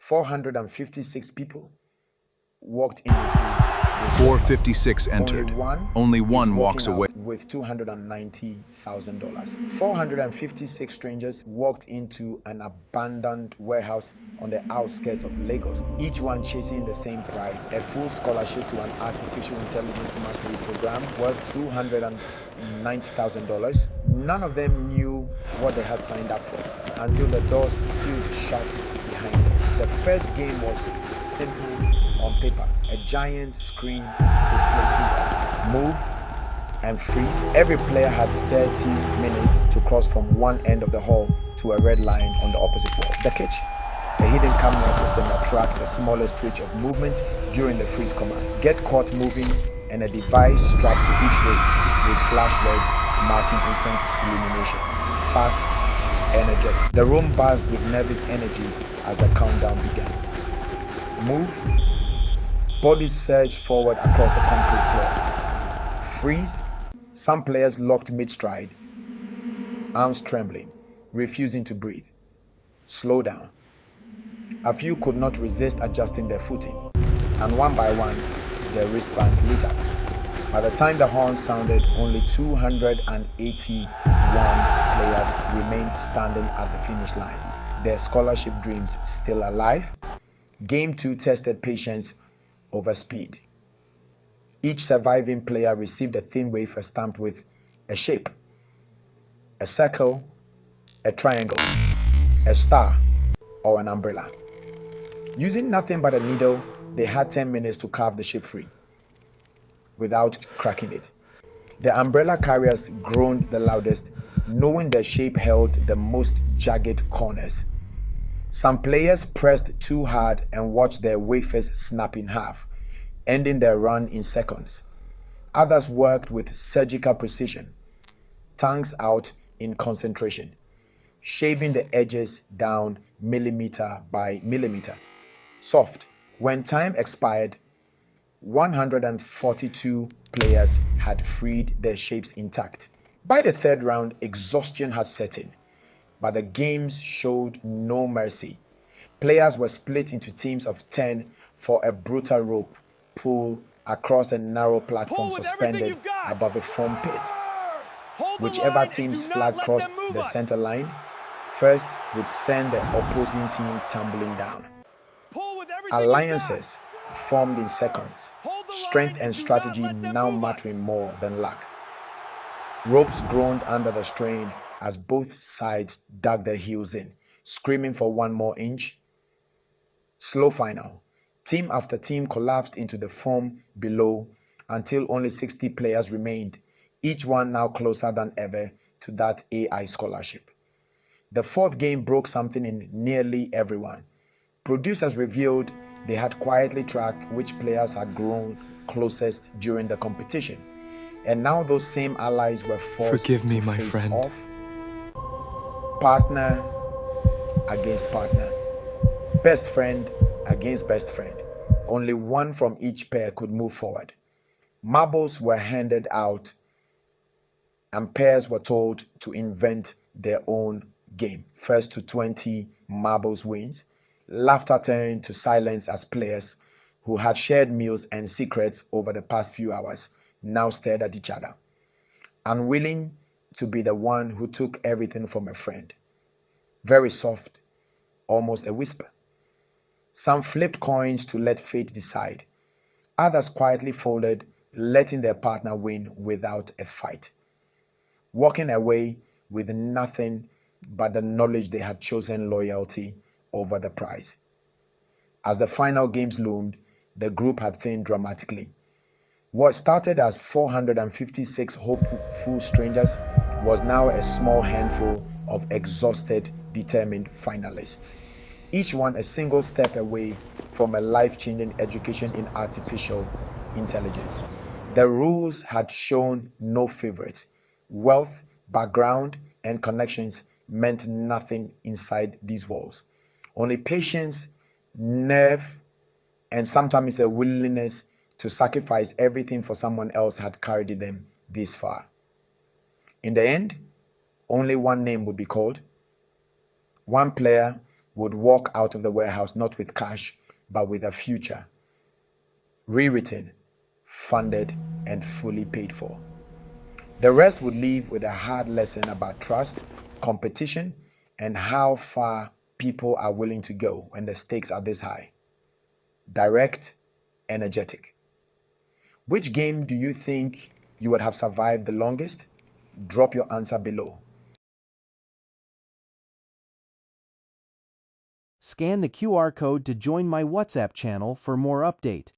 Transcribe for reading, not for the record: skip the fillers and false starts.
456 people walked into this 456 entered. Only one walks away with $290,000. 456 strangers walked into an abandoned warehouse on the outskirts of Lagos, each one chasing the same prize, a full scholarship to an artificial intelligence mastery program worth $290,000. None of them knew what they had signed up for until the doors sealed shut behind them. The first game was simple on paper. A giant screen displayed two words: move and freeze. Every player had 30 minutes to cross from one end of the hall to a red line on the opposite wall. The catch: a hidden camera system that tracked the smallest twitch of movement during the freeze command. Get caught moving, and a device strapped to each wrist with flash red marking instant elimination. Fast, energetic. The room buzzed with nervous energy as the countdown began. Move. Bodies surged forward across the concrete floor. Freeze. Some players locked mid-stride, arms trembling, refusing to breathe. Slow down. A few could not resist adjusting their footing, and one by one, their wristbands lit up. By the time the horn sounded, only 281 players remained standing at the finish line, their scholarship dreams still alive. Game 2 tested patience over speed. Each surviving player received a thin wafer stamped with a shape: a circle, a triangle, a star, or an umbrella. Using nothing but a needle, they had 10 minutes to carve the shape free without cracking it. The umbrella carriers groaned the loudest, knowing the shape held the most jagged corners. Some players pressed too hard and watched their wafers snap in half, ending their run in seconds. Others worked with surgical precision, tongues out in concentration, shaving the edges down millimeter by millimeter. Soft. When time expired, 142 players had freed their shapes intact. By the third round, exhaustion had set in, but the games showed no mercy. Players were split into teams of 10 for a brutal rope pull across a narrow platform suspended above a foam pit. Whichever team's flag crossed the center line first would send the opposing team tumbling down. Alliances formed in seconds, strength and strategy now mattering more than luck. Ropes groaned under the strain as both sides dug their heels in, screaming for one more inch. Slow final. Team after team collapsed into the foam below until only 60 players remained, each one now closer than ever to that AI scholarship. The fourth game broke something in nearly everyone. Producers revealed they had quietly tracked which players had grown closest during the competition, and now those same allies were forced to face off, partner against partner, best friend against best friend. Only one from each pair could move forward. Marbles were handed out, and pairs were told to invent their own game. First to 20 marbles wins. Laughter turned to silence as players who had shared meals and secrets over the past few hours now stared at each other, unwilling to be the one who took everything from a friend. Very soft, almost a whisper. Some flipped coins to let fate decide. Others quietly folded, letting their partner win without a fight, walking away with nothing but the knowledge they had chosen loyalty over the prize. As the final games loomed, the group had thinned dramatically. What started as 456 hopeful strangers was now a small handful of exhausted, determined finalists, each one a single step away from a life-changing education in artificial intelligence. The rules had shown no favorites. Wealth, background, and connections meant nothing inside these walls. Only patience, nerve, and sometimes a willingness to sacrifice everything for someone else had carried them this far. In the end, only one name would be called. One player would walk out of the warehouse not with cash, but with a future. Rewritten, funded, and fully paid for. The rest would leave with a hard lesson about trust, competition, and how far people are willing to go when the stakes are this high. Direct, energetic. Which game do you think you would have survived the longest? Drop your answer below. Scan the QR code to join my WhatsApp channel for more update.